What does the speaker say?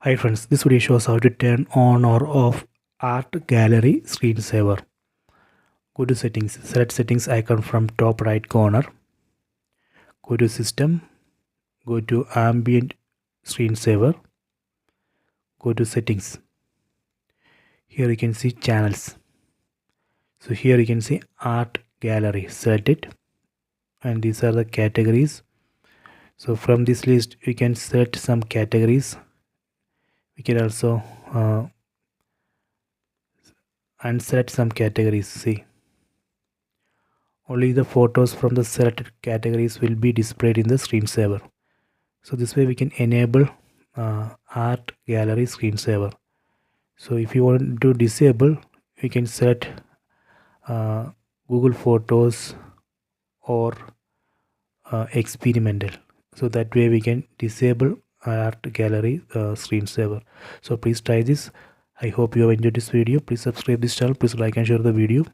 Hi friends, this video shows how to turn on or off art gallery screensaver. Go to settings, select settings icon from top right corner. Go to system, go to ambient screensaver. Go to settings. Here you can see channels. So here you can see art gallery, select it. And these are the categories. So from this list you can select some categories. We can also unselect some categories. See, only the photos from the selected categories will be displayed in the screensaver. So this way we can enable art gallery screensaver. So if you want to disable, you can select Google Photos or experimental. So that way we can disable art gallery screensaver. So please try this. I hope you have enjoyed this video. Please subscribe this channel. Please like and share the video.